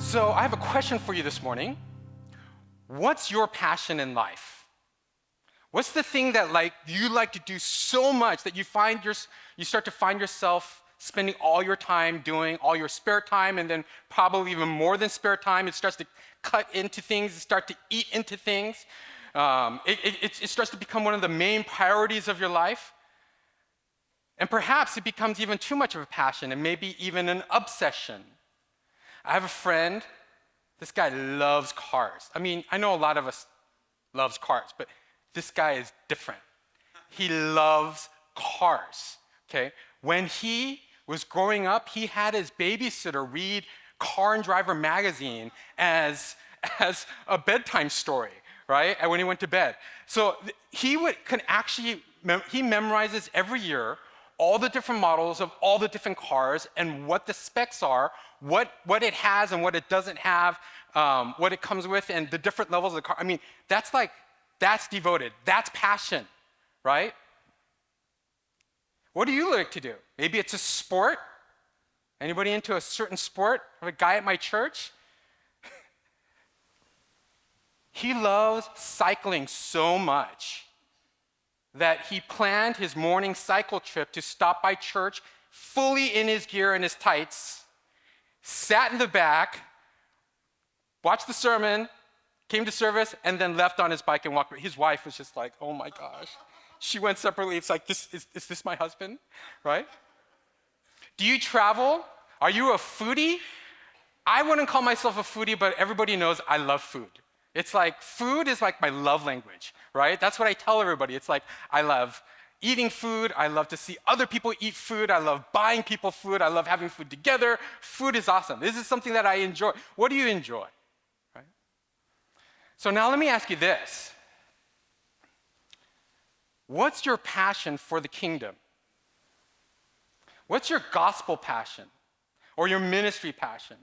So I have a question for you this morning. What's your passion in life? What's the thing that you like to do so much that you start to find yourself spending all your time doing, all your spare time, and then probably even more than spare time? It starts to cut into things, it starts to eat into things. It starts to become one of the main priorities of your life. And perhaps it becomes even too much of a passion and maybe even an obsession. I have a friend, this guy loves cars. I mean, I know a lot of us loves cars, but this guy is different. He loves cars, okay? When he was growing up, he had his babysitter read Car and Driver magazine as a bedtime story, right? And when he went to bed. So he memorizes every year all the different models of all the different cars and what the specs are, what it has and what it doesn't have, what it comes with, and the different levels of the car. I mean, that's devoted. That's passion, right? What do you like to do? Maybe it's a sport. Anybody into a certain sport? I have a guy at my church. He loves cycling so much that he planned his morning cycle trip to stop by church fully in his gear and his tights, sat in the back, watched the sermon, came to service, and then left on his bike and walked. His wife was just like, oh my gosh. She went separately. It's like, is this my husband, right? Do you travel? Are you a foodie? I wouldn't call myself a foodie, but everybody knows I love food. It's like, food is like my love language, right? That's what I tell everybody. It's like, I love eating food. I love to see other people eat food. I love buying people food. I love having food together. Food is awesome. This is something that I enjoy. What do you enjoy, right? So now let me ask you this. What's your passion for the kingdom? What's your gospel passion or your ministry passion?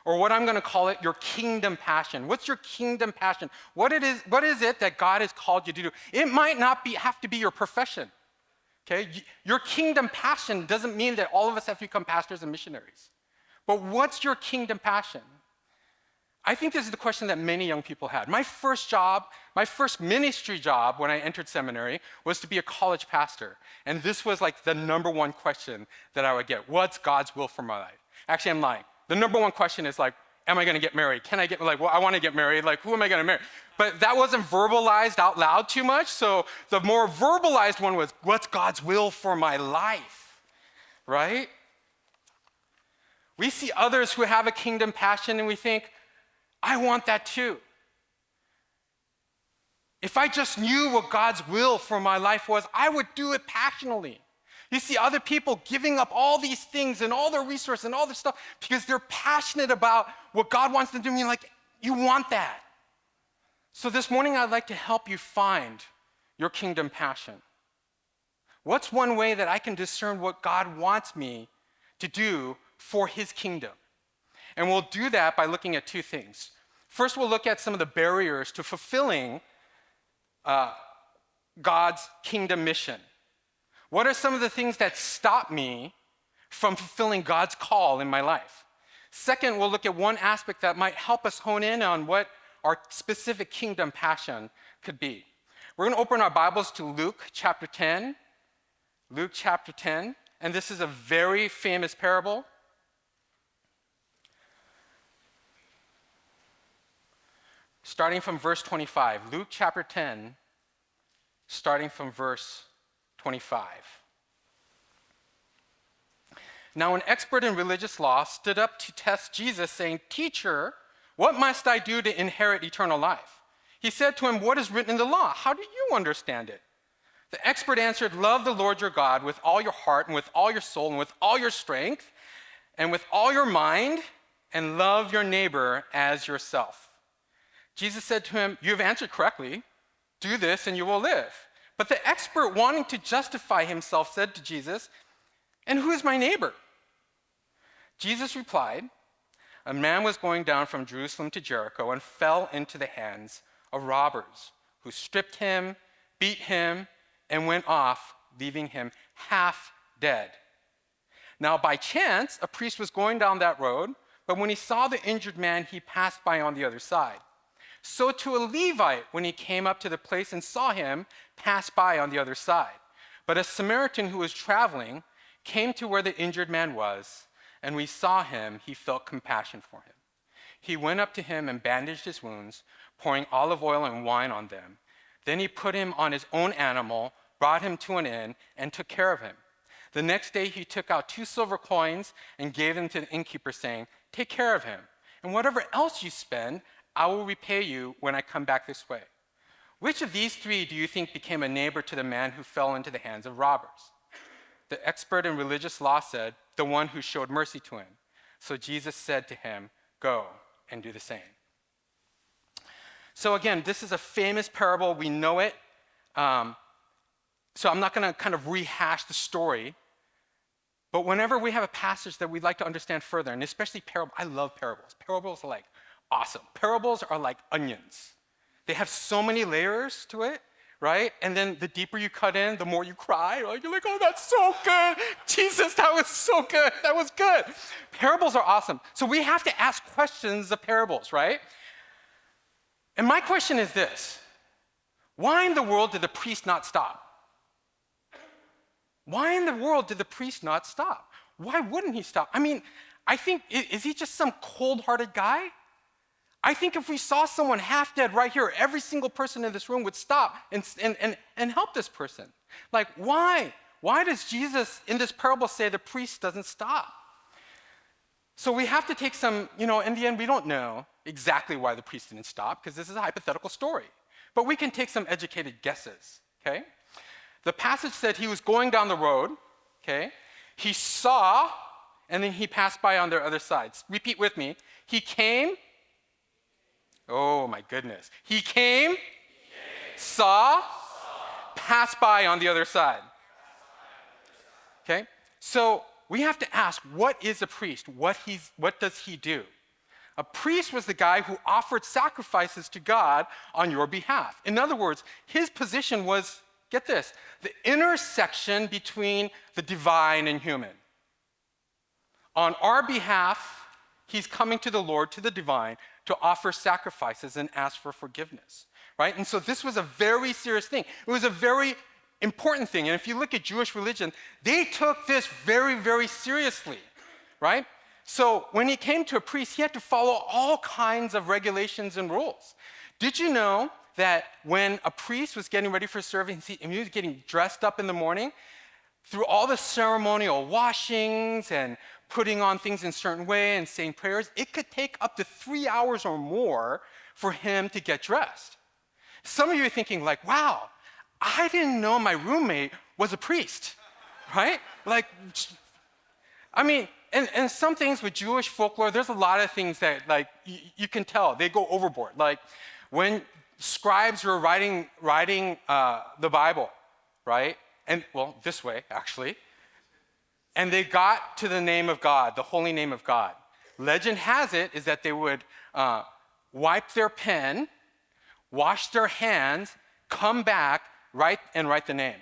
Or what I'm going to call it, your kingdom passion. What's your kingdom passion? What is it that God has called you to do? It might not have to be your profession, okay? Your kingdom passion doesn't mean that all of us have to become pastors and missionaries. But what's your kingdom passion? I think this is the question that many young people had. My first ministry job when I entered seminary was to be a college pastor. And this was like the number one question that I would get. What's God's will for my life? Actually, I'm lying. The number one question is like, am I going to get married? Can I get, well, I want to get married. Like, who am I going to marry? But that wasn't verbalized out loud too much. So the more verbalized one was, what's God's will for my life, right? We see others who have a kingdom passion and we think, I want that too. If I just knew what God's will for my life was, I would do it passionately. You see other people giving up all these things and all their resources and all their stuff because they're passionate about what God wants them to do. And you're like, you want that. So this morning, I'd like to help you find your kingdom passion. What's one way that I can discern what God wants me to do for his kingdom? And we'll do that by looking at two things. First, we'll look at some of the barriers to fulfilling God's kingdom mission. What are some of the things that stop me from fulfilling God's call in my life? Second, we'll look at one aspect that might help us hone in on what our specific kingdom passion could be. We're going to open our Bibles to Luke chapter 10. Luke chapter 10, and this is a very famous parable. Starting from verse 25. Luke chapter 10, starting from verse 25. Now an expert in religious law stood up to test Jesus, saying, "Teacher, what must I do to inherit eternal life?" He said to him, "What is written in the law? How do you understand it?" The expert answered, "Love the Lord your God with all your heart and with all your soul and with all your strength and with all your mind, and love your neighbor as yourself." Jesus said to him, "You have answered correctly. Do this and you will live." But the expert, wanting to justify himself, said to Jesus, "And who is my neighbor?" Jesus replied, "A man was going down from Jerusalem to Jericho and fell into the hands of robbers, who stripped him, beat him, and went off, leaving him half dead. Now by chance, a priest was going down that road, but when he saw the injured man, he passed by on the other side. So to a Levite, when he came up to the place and saw him, passed by on the other side. But a Samaritan who was traveling came to where the injured man was, and when he saw him, he felt compassion for him. He went up to him and bandaged his wounds, pouring olive oil and wine on them. Then he put him on his own animal, brought him to an inn, and took care of him. The next day he took out 2 silver coins and gave them to the innkeeper, saying, "Take care of him, and whatever else you spend, I will repay you when I come back this way." Which of these 3 do you think became a neighbor to the man who fell into the hands of robbers? The expert in religious law said, "The one who showed mercy to him." So Jesus said to him, "Go and do the same." So again, this is a famous parable. We know it. So I'm not going to kind of rehash the story. But whenever we have a passage that we'd like to understand further, and especially parables, I love parables. Parables are like awesome. Parables are like onions. They have so many layers to it, right? And then the deeper you cut in, the more you cry. You're like, oh, that's so good. Jesus, that was so good. That was good. Parables are awesome. So we have to ask questions of parables, right? And my question is this: why in the world did the priest not stop? Why in the world did the priest not stop? Why wouldn't he stop? I mean, I think, is he just some cold-hearted guy? I think if we saw someone half dead right here, every single person in this room would stop and help this person. Like, why? Why does Jesus in this parable say the priest doesn't stop? So we have to take some, in the end, we don't know exactly why the priest didn't stop, because this is a hypothetical story. But we can take some educated guesses, okay? The passage said he was going down the road, okay? He saw, and then he passed by on the other side. Repeat with me. He came. Oh, my goodness. He came, saw, passed by on the other side. Okay? So we have to ask, what is a priest? What does he do? A priest was the guy who offered sacrifices to God on your behalf. In other words, his position was, get this, the intersection between the divine and human. On our behalf, he's coming to the Lord, to the divine, to offer sacrifices and ask for forgiveness, right? And so this was a very serious thing. It was a very important thing. And if you look at Jewish religion, they took this very, very seriously, right? So when he came to a priest, he had to follow all kinds of regulations and rules. Did you know that when a priest was getting ready for service, and he was getting dressed up in the morning, through all the ceremonial washings and putting on things in a certain way and saying prayers, it could take up to 3 hours or more for him to get dressed. Some of you are thinking like, wow, I didn't know my roommate was a priest, right? And some things with Jewish folklore, there's a lot of things that you can tell, they go overboard. Like when scribes were writing the Bible, right? And well, this way actually. And they got to the name of God, the holy name of God. Legend has it is that they would wipe their pen, wash their hands, come back, write the name.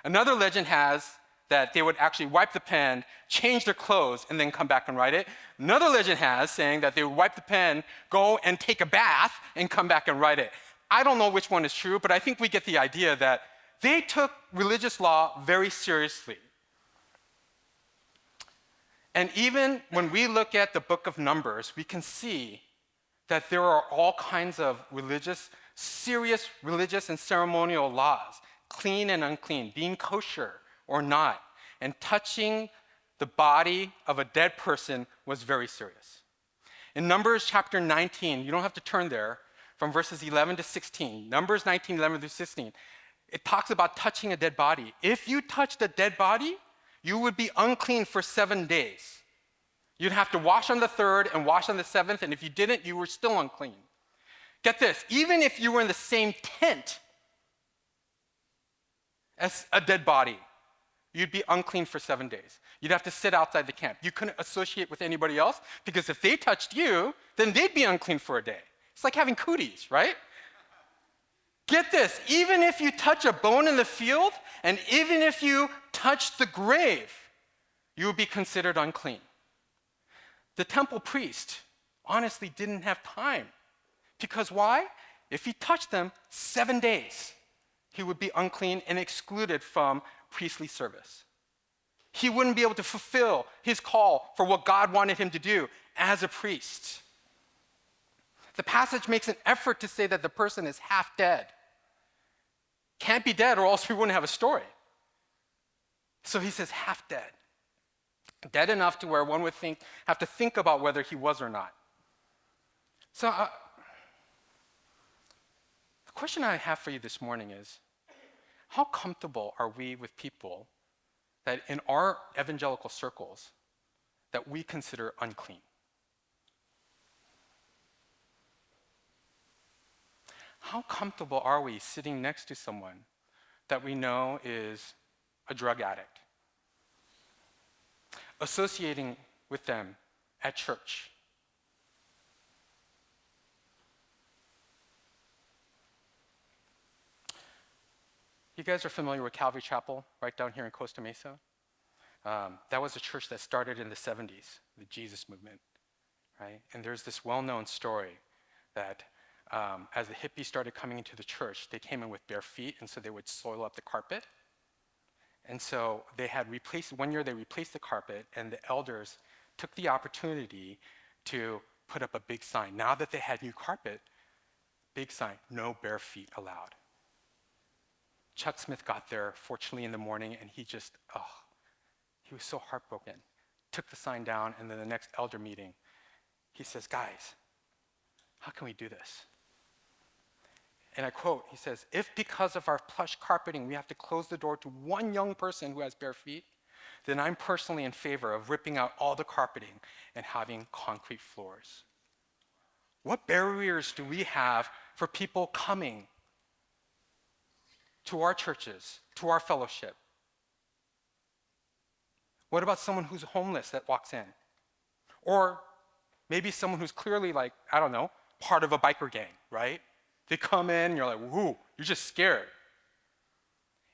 Another legend has that they would actually wipe the pen, change their clothes, and then come back and write it. Another legend has saying that they would wipe the pen, go and take a bath, and come back and write it. I don't know which one is true, but I think we get the idea that they took religious law very seriously. And even when we look at the book of Numbers, we can see that there are all kinds of serious religious and ceremonial laws, clean and unclean, being kosher or not, and touching the body of a dead person was very serious. In Numbers chapter 19, you don't have to turn there, from verses 11 to 16, Numbers 19, 11 to 16, it talks about touching a dead body. If you touched a dead body, you would be unclean for 7 days. You'd have to wash on the 3rd and wash on the 7th, and if you didn't, you were still unclean. Get this, even if you were in the same tent as a dead body, you'd be unclean for 7 days. You'd have to sit outside the camp. You couldn't associate with anybody else, because if they touched you, then they'd be unclean for a day. It's like having cooties, right? Get this, even if you touch a bone in the field, and even if you touch the grave, you would be considered unclean. the temple priest honestly didn't have time. Because why? If he touched them 7 days, he would be unclean and excluded from priestly service. He wouldn't be able to fulfill his call for what God wanted him to do as a priest. The passage makes an effort to say that the person is half dead. Can't be dead or else we wouldn't have a story. So he says half dead. Dead enough to where one would have to think about whether he was or not. So the question I have for you this morning is, how comfortable are we with people that in our evangelical circles that we consider unclean? How comfortable are we sitting next to someone that we know is a drug addict? Associating with them at church? You guys are familiar with Calvary Chapel right down here in Costa Mesa? That was a church that started in the 70s, the Jesus movement, right? And there's this well-known story that as the hippies started coming into the church, they came in with bare feet, and so they would soil up the carpet. And so one year they replaced the carpet, and the elders took the opportunity to put up a big sign. Now that they had new carpet, big sign, no bare feet allowed. Chuck Smith got there, fortunately, in the morning, and he was so heartbroken. Took the sign down, and then the next elder meeting, he says, guys, how can we do this? And I quote, he says, if because of our plush carpeting we have to close the door to one young person who has bare feet, then I'm personally in favor of ripping out all the carpeting and having concrete floors. What barriers do we have for people coming to our churches, to our fellowship? What about someone who's homeless that walks in? Or maybe someone who's clearly part of a biker gang, right? They come in and you're like, whoo, you're just scared.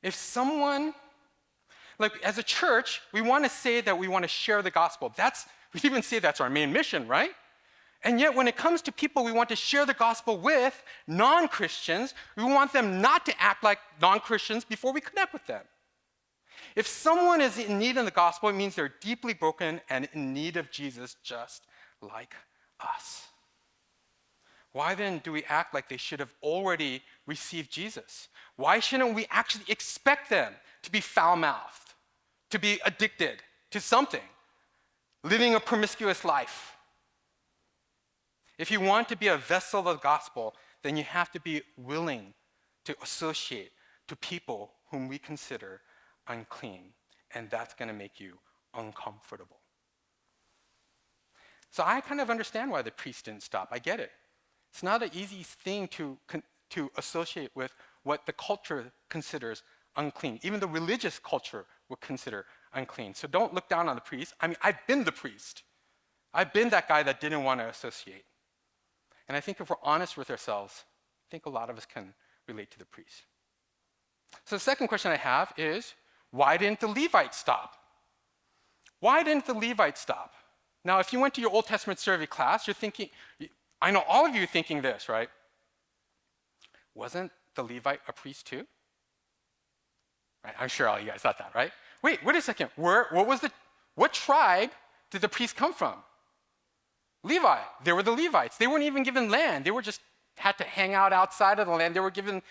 If someone, as a church, we want to say that we want to share the gospel. We even say that's our main mission, right? And yet when it comes to people we want to share the gospel with, non-Christians, we want them not to act like non-Christians before we connect with them. If someone is in need of the gospel, it means they're deeply broken and in need of Jesus just like us. Why then do we act like they should have already received Jesus? Why shouldn't we actually expect them to be foul-mouthed, to be addicted to something, living a promiscuous life? If you want to be a vessel of the gospel, then you have to be willing to associate to people whom we consider unclean, and that's going to make you uncomfortable. So I kind of understand why the priest didn't stop. I get it. It's not an easy thing to associate with what the culture considers unclean. Even the religious culture would consider unclean. So don't look down on the priest. I mean, I've been the priest. I've been that guy that didn't want to associate. And I think if we're honest with ourselves, I think a lot of us can relate to the priest. So the second question I have is, why didn't the Levite stop? Why didn't the Levite stop? Now, if you went to your Old Testament survey class, you're thinking, I know all of you are thinking this, right? Wasn't the Levite a priest too? Right? I'm sure all you guys thought that, right? Wait a second. What tribe did the priest come from? Levi. They were the Levites. They weren't even given land. They were just had to hang out outside of the land. They were given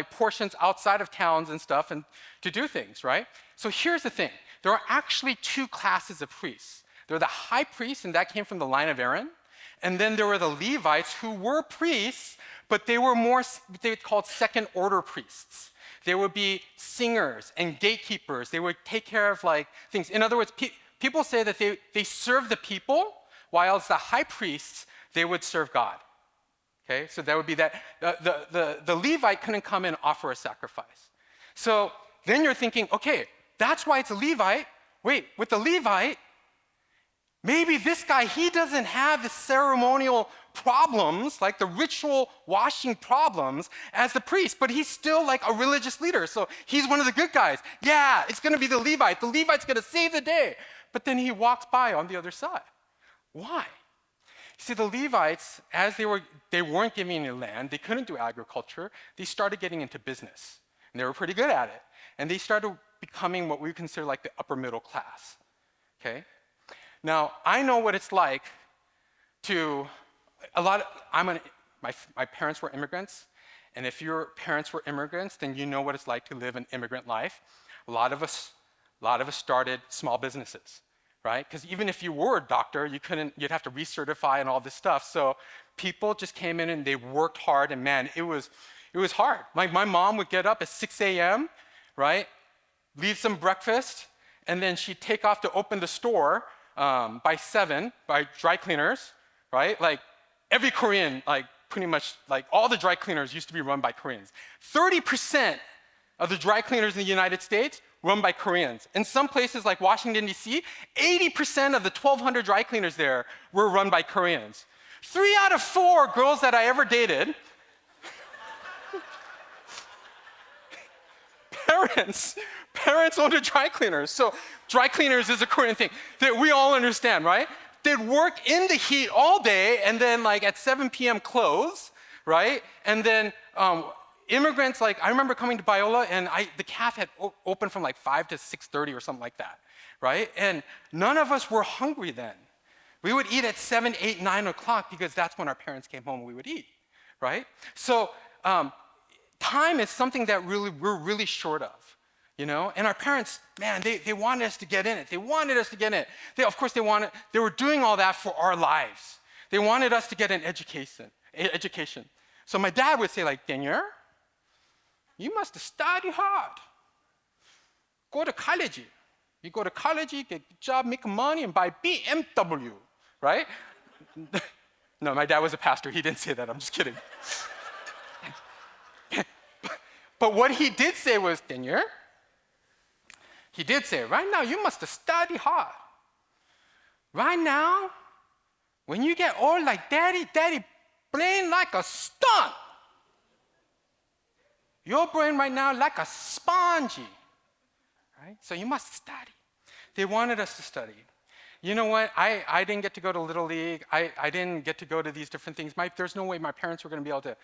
portions outside of towns and stuff and to do things, right? So here's the thing. There are actually two classes of priests. There are the high priests, and that came from the line of Aaron. And then there were the Levites who were priests, but they were more, they were called second order priests. They would be singers and gatekeepers. They would take care of things. In other words, people say that they serve the people, while as the high priests, they would serve God. Okay, so that would be that. The Levite couldn't come in and offer a sacrifice. So then you're thinking, okay, that's why it's a Levite. Wait, with the Levite, maybe this guy, he doesn't have the ceremonial problems, like the ritual washing problems, as the priest, but he's still a religious leader. So he's one of the good guys. Yeah, it's going to be the Levite. The Levite's going to save the day. But then he walks by on the other side. Why? See, the Levites, as they weren't giving any land, they couldn't do agriculture, they started getting into business. And they were pretty good at it. And they started becoming what we consider like the upper middle class. Okay? Now, I know what it's like to, my parents were immigrants, and if your parents were immigrants, then you know what it's like to live an immigrant life. A lot of us started small businesses, right? Because even if you were a doctor, you'd have to recertify and all this stuff. So people just came in and they worked hard, and man, it was hard. Like my mom would get up at 6 a.m., right? Leave some breakfast, and then she'd take off to open the store by 7 by dry cleaners, right? Like every Korean, like pretty much, like all the dry cleaners used to be run by Koreans. 30% of the dry cleaners in the United States run by Koreans. In some places like Washington, D.C., 80% of the 1,200 dry cleaners there were run by Koreans. 3 out of 4 girls that I ever dated, parents owned a dry cleaners. So dry cleaners is a Korean thing that we all understand, right? They'd work in the heat all day and then like at 7 p.m. close, right? And then immigrants, like I remember coming to Biola and the cafe had opened from like 5 to 6:30 or something like that, right? And none of us were hungry then. We would eat at 7, 8, 9 o'clock because that's when our parents came home and we would eat, right? So time is something that we're really short of. You know, and our parents, man, they wanted us to get in it. They wanted us to get in it. They were doing all that for our lives. They wanted us to get an education. So my dad would say like, Daniel, you must study hard. Go to college. You go to college, get a job, make money, and buy BMW, right? No, my dad was a pastor. He didn't say that. I'm just kidding. But what he did say was, Daniel, he did say, right now, you must study hard. Right now, when you get old like daddy brain like a stunt. Your brain right now like a spongy, right? So you must study. They wanted us to study. You know what? I didn't get to go to Little League. I didn't get to go to these different things. There's no way my parents were going to be able to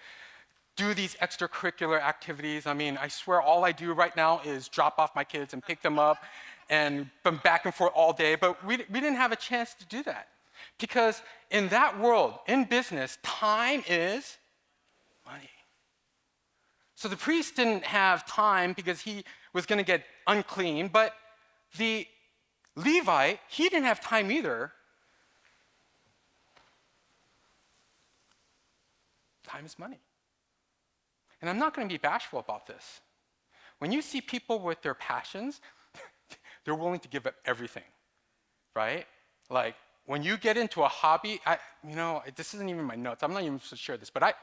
do these extracurricular activities. I mean, I swear all I do right now is drop off my kids and pick them up and been back and forth all day, but we didn't have a chance to do that. Because in that world, in business, time is money. So the priest didn't have time because he was going to get unclean, but the Levite, he didn't have time either. Time is money. And I'm not going to be bashful about this. When you see people with their passions, they're willing to give up everything, right? Like, when you get into a hobby, this isn't even my notes. I'm not even supposed to share this, but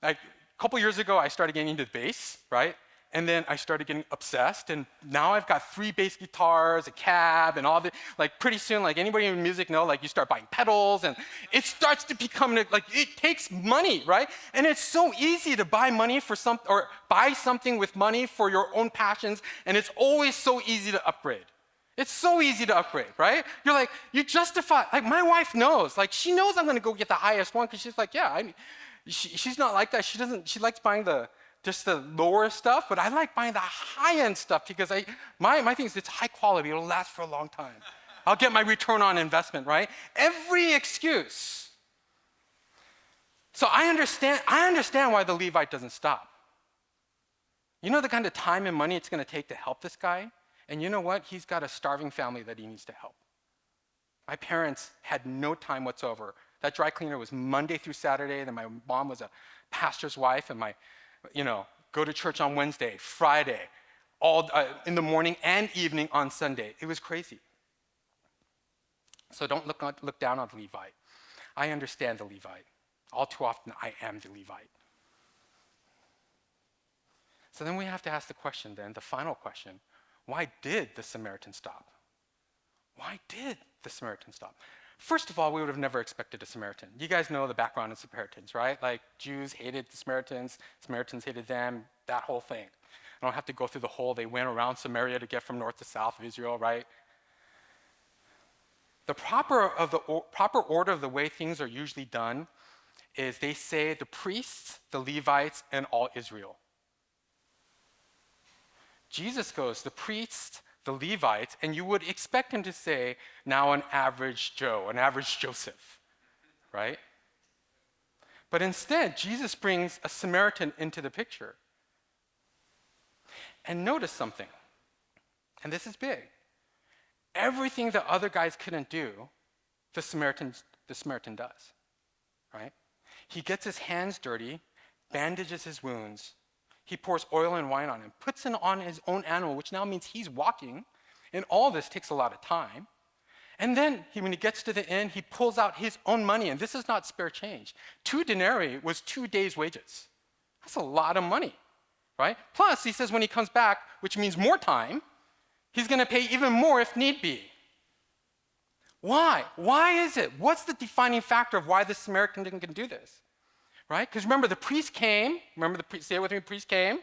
a couple years ago, I started getting into bass, right? And then I started getting obsessed, and now I've got 3 bass guitars, a cab, and all the, like pretty soon, like anybody in music know, like you start buying pedals, and it starts to become, like it takes money, right? And it's so easy to buy money or buy something with money for your own passions, and it's always so easy to upgrade. It's so easy to upgrade, right? You're like, you justify, like my wife knows, like she knows I'm gonna go get the highest one, because she's like, yeah, she's not like that. She likes buying just the lower stuff, but I like buying the high-end stuff because my thing is it's high quality, it'll last for a long time. I'll get my return on investment, right? Every excuse. So I understand why the Levite doesn't stop. You know the kind of time and money it's gonna take to help this guy? And you know what? He's got a starving family that he needs to help. My parents had no time whatsoever. That dry cleaner was Monday through Saturday, then my mom was a pastor's wife, and go to church on Wednesday, Friday, all in the morning and evening on Sunday. It was crazy. So don't look down on the Levite. I understand the Levite. All too often, I am the Levite. So then we have to ask the question then, the final question, why did the Samaritan stop? Why did the Samaritan stop? First of all, we would have never expected a Samaritan. You guys know the background of Samaritans, right? Like Jews hated the Samaritans hated them, that whole thing. I don't have to go through the whole, they went around Samaria to get from north to south of Israel, right? The proper order of the way things are usually done is they say the priests, the Levites, and all Israel. Jesus goes, the priests, the Levites, and you would expect him to say, now an average Joe, an average Joseph, right? But instead, Jesus brings a Samaritan into the picture. And notice something, and this is big. Everything the other guys couldn't do, the Samaritan does, right? He gets his hands dirty, bandages his wounds, he pours oil and wine on him, puts it on his own animal, which now means he's walking, and all this takes a lot of time. And then when he gets to the inn, he pulls out his own money, and this is not spare change. 2 denarii was 2 days' wages. That's a lot of money, right? Plus, he says when he comes back, which means more time, he's going to pay even more if need be. Why? Why is it? What's the defining factor of why the Samaritan can do this? Right? Because remember, the priest came. Remember, say it with me, priest came.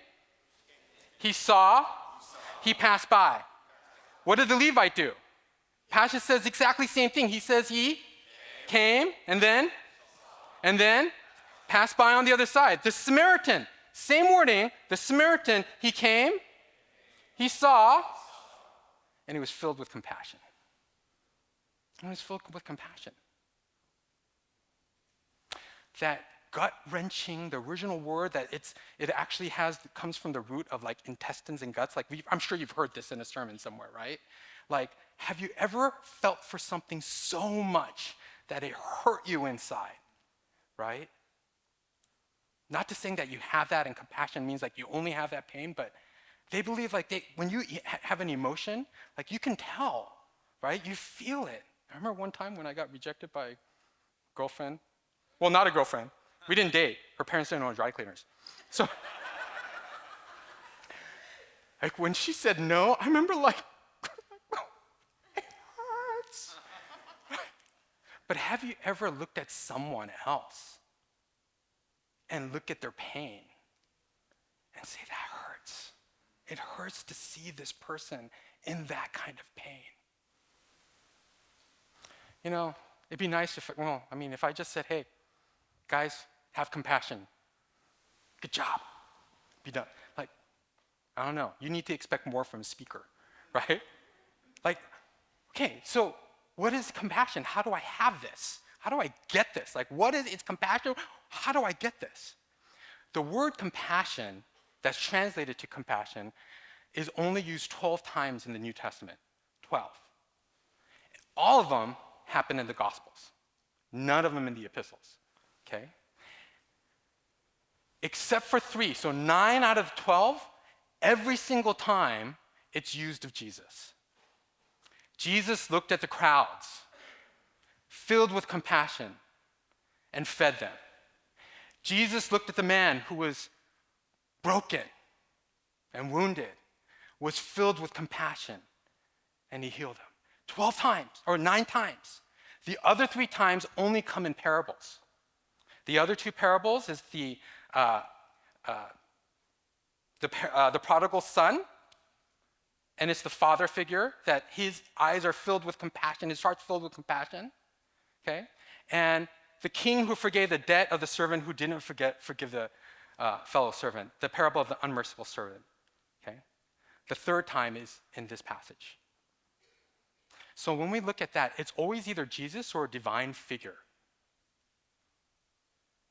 He saw. He passed by. What did the Levite do? Passage says exactly the same thing. He says he came and then passed by on the other side. The Samaritan, same wording. The Samaritan, he came, he saw, and he was filled with compassion. And he was filled with compassion. That gut-wrenching, the original word that it actually comes from the root of like intestines and guts. Like I'm sure you've heard this in a sermon somewhere, right? Like, have you ever felt for something so much that it hurt you inside, right? Not to say that you have that and compassion means like you only have that pain, but they believe like when you have an emotion, like you can tell, right? You feel it. I remember one time when I got rejected by a girlfriend. Well, not a girlfriend. We didn't date. Her parents didn't own dry cleaners. So, like when she said no, I remember like, it hurts. But have you ever looked at someone else and look at their pain and say, that hurts? It hurts to see this person in that kind of pain. You know, it'd be nice if I just said, hey, guys, have compassion. Good job. Be done. Like, I don't know. You need to expect more from a speaker, right? Like, okay, so what is compassion? How do I have this? How do I get this? Like, what is it's compassion? How do I get this? The word compassion that's translated to compassion is only used 12 times in the New Testament. 12. All of them happen in the Gospels. None of them in the epistles. Okay? Except for 3. So 9 out of 12, every single time it's used of Jesus. Jesus looked at the crowds, filled with compassion, and fed them. Jesus looked at the man who was broken and wounded, was filled with compassion, and he healed him. 12 times, or 9 times. The other 3 times only come in parables. The other 2 parables is the prodigal son, and it's the father figure that his eyes are filled with compassion, his heart's filled with compassion, okay? And the king who forgave the debt of the servant who didn't forgive the fellow servant, the parable of the unmerciful servant, okay? The 3rd time is in this passage. So when we look at that, it's always either Jesus or a divine figure.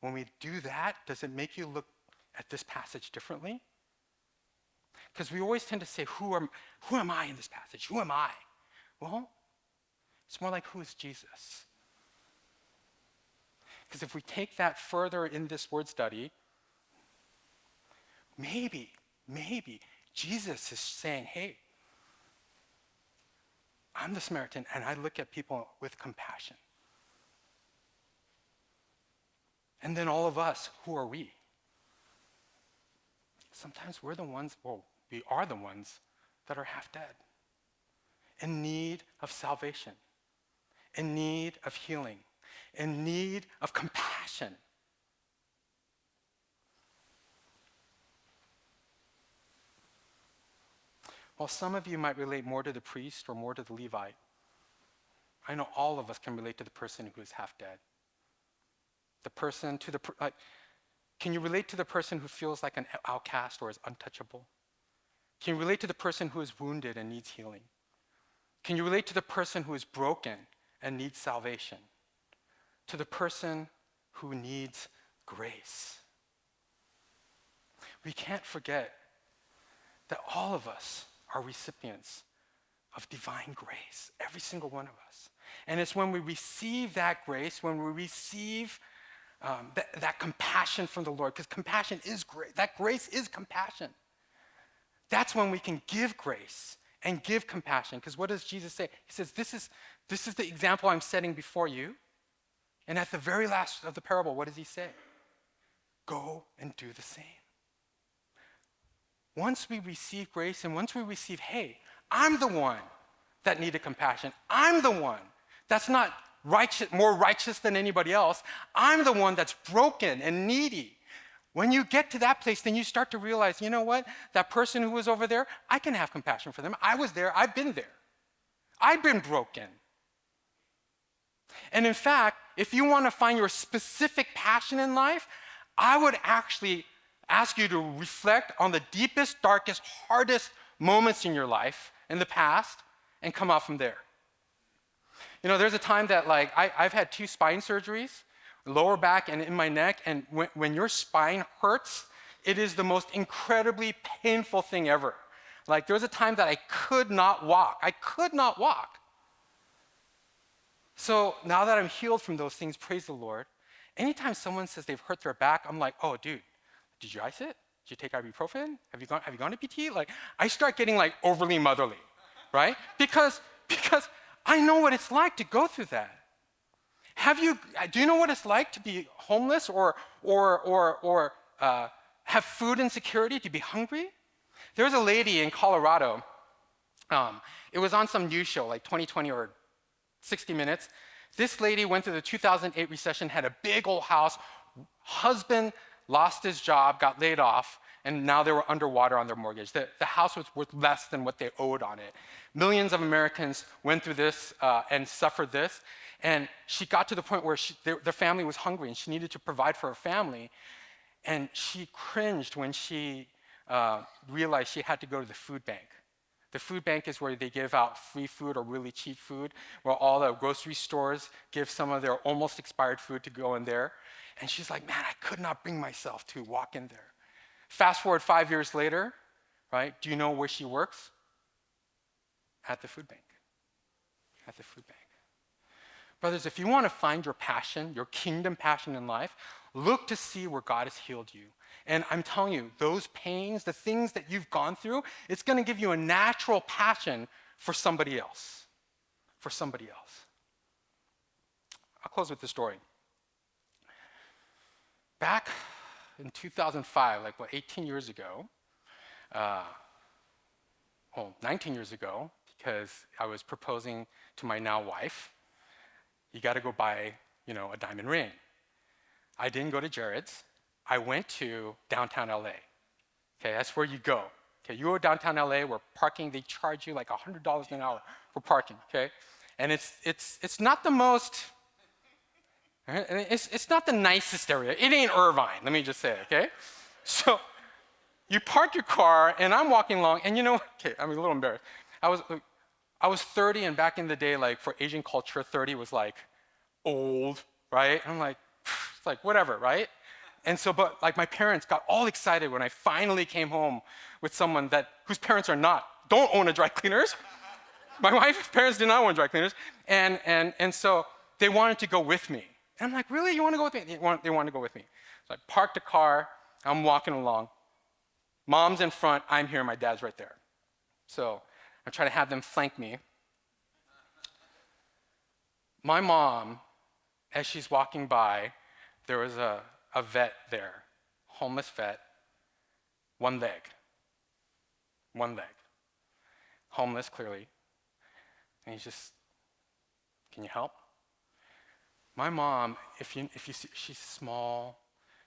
When we do that, does it make you look at this passage differently? Because we always tend to say, who am I in this passage? Who am I? Well, it's more like, who is Jesus? Because if we take that further in this word study, maybe Jesus is saying, hey, I'm the Samaritan, and I look at people with compassion. And then all of us, who are we? Sometimes we are the ones that are half dead, in need of salvation, in need of healing, in need of compassion. While some of you might relate more to the priest or more to the Levite, I know all of us can relate to the person who is half dead. Can you relate to the person who feels like an outcast or is untouchable? Can you relate to the person who is wounded and needs healing? Can you relate to the person who is broken and needs salvation? To the person who needs grace? We can't forget that all of us are recipients of divine grace, every single one of us. And it's when we receive that grace, when we receive that compassion from the Lord, because compassion is grace. That grace is compassion. That's when we can give grace and give compassion. Because what does Jesus say? He says, this is the example I'm setting before you. And at the very last of the parable, what does he say? Go and do the same. Once we receive grace and once we receive, hey, I'm the one that needed compassion. I'm the one that's not more righteous than anybody else. I'm the one that's broken and needy. When you get to that place, then you start to realize, you know what? That person who was over there, I can have compassion for them. I was there. I've been there. I've been broken. And in fact, if you want to find your specific passion in life, I would actually ask you to reflect on the deepest, darkest, hardest moments in your life in the past and come out from there. You know, there's a time that I've had 2 spine surgeries, lower back and in my neck, and when your spine hurts, it is the most incredibly painful thing ever. Like there was a time that I could not walk. I could not walk. So now that I'm healed from those things, praise the Lord, anytime someone says they've hurt their back, I'm like, oh dude, did you ice it? Did you take ibuprofen? Have you gone to PT? Like I start getting overly motherly, right? Because I know what it's like to go through that. Do you know what it's like to be homeless or have food insecurity, to be hungry? There was a lady in Colorado. It was on some news show, like 2020 or 60 Minutes. This lady went through the 2008 recession, had a big old house. Husband lost his job, got laid off, and now they were underwater on their mortgage. The house was worth less than what they owed on it. Millions of Americans went through this and suffered this. And she got to the point where their family was hungry and she needed to provide for her family. And she cringed when she realized she had to go to the food bank. The food bank is where they give out free food or really cheap food, where all the grocery stores give some of their almost expired food to go in there. And she's like, man, I could not bring myself to walk in there. Fast forward 5 years later, right? Do you know where she works? At the food bank. At the food bank. Brothers, if you want to find your passion, your kingdom passion in life, look to see where God has healed you. And I'm telling you, those pains, the things that you've gone through, it's going to give you a natural passion for somebody else. For somebody else. I'll close with this story. Back in 2005, 18 years ago, 19 years ago, because I was proposing to my now wife, you got to go buy, a diamond ring. I didn't go to Jared's. I went to downtown LA. Okay, that's where you go. Okay, you go downtown LA where parking, they charge you $100 an hour for parking, okay? And it's not the most, it's not the nicest area. It ain't Irvine, let me just say, okay? So you park your car and I'm walking along and okay, I'm a little embarrassed. I was 30, and back in the day, for Asian culture, 30 was old, right? And I'm it's whatever, right? And so, but my parents got all excited when I finally came home with someone whose parents don't own a dry cleaners. My wife's parents did not own dry cleaners, and so they wanted to go with me. And I'm like, really? You want to go with me? They want to go with me. So I parked the car. I'm walking along. Mom's in front. I'm here. My dad's right there. So I try to have them flank me. My mom, as she's walking by, there was a vet there, homeless vet, one leg, homeless clearly. And he's just, can you help? My mom, if you see, she's small,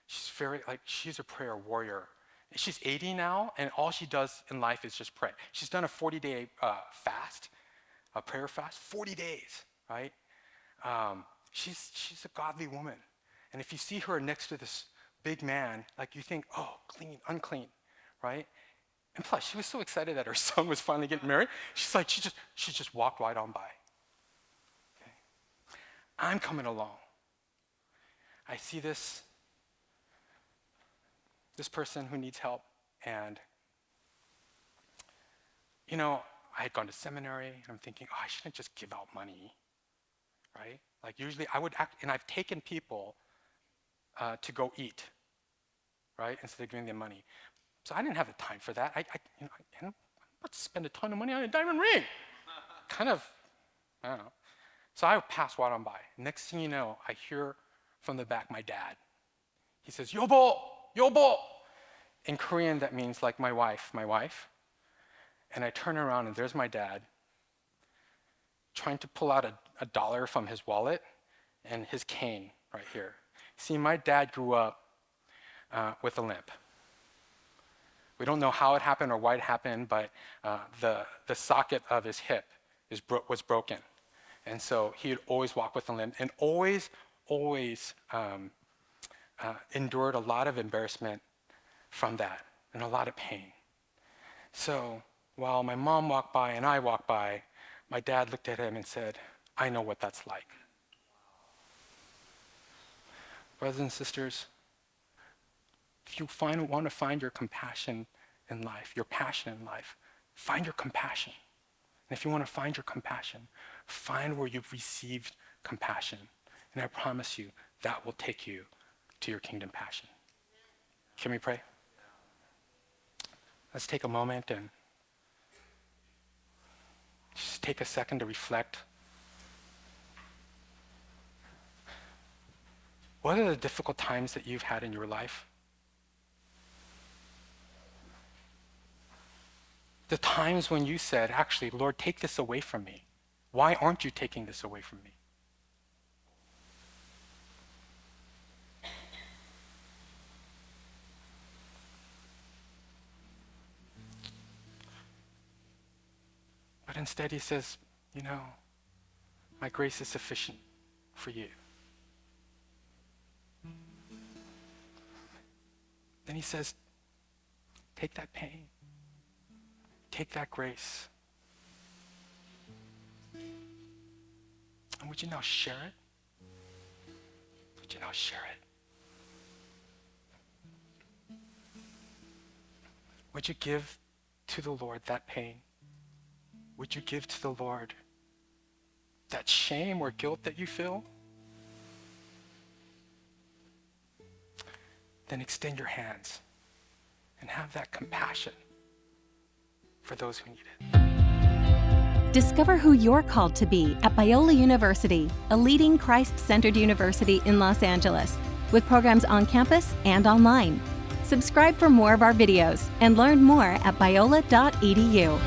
she's very, she's a prayer warrior. She's 80 now, and all she does in life is just pray. She's done a 40-day fast, a prayer fast, 40 days. right? She's a godly woman. And if you see her next to this big man, like you think, oh, clean, unclean, right? And plus, she was so excited that her son was finally getting married. She's like, she just walked right on by. Okay. I'm coming along. I see this person who needs help, and I had gone to seminary, and I'm thinking, oh, I shouldn't just give out money, right? Like usually I would act, and I've taken people to go eat, right, instead of giving them money. So I didn't have the time for that. I'm about to spend a ton of money on a diamond ring. Kind of, I don't know. So I passed right on by. Next thing you know, I hear from the back my dad. He says, "Yobo, yobo." In Korean, that means like my wife. And I turn around and there's my dad trying to pull out a dollar from his wallet and his cane right here. See, my dad grew up with a limp. We don't know how it happened or why it happened, but the socket of his hip was broken. And so he would always walk with a limp and always endured a lot of embarrassment from that and a lot of pain. So while my mom walked by and I walked by, my dad looked at him and said, "I know what that's like." Brothers and sisters, if you want to find your compassion in life, your passion in life, find your compassion. And if you want to find your compassion, find where you've received compassion. And I promise you, that will take you to your kingdom passion. Can we pray? Let's take a moment and just take a second to reflect. What are the difficult times that you've had in your life? The times when you said, actually, Lord, take this away from me. Why aren't you taking this away from me? But instead he says, my grace is sufficient for you. Then he says, take that pain, take that grace, and would you now share it? Would you now share it? Would you give to the Lord that pain? Would you give to the Lord that shame or guilt that you feel? Then extend your hands and have that compassion for those who need it. Discover who you're called to be at Biola University, a leading Christ-centered university in Los Angeles, with programs on campus and online. Subscribe for more of our videos and learn more at biola.edu.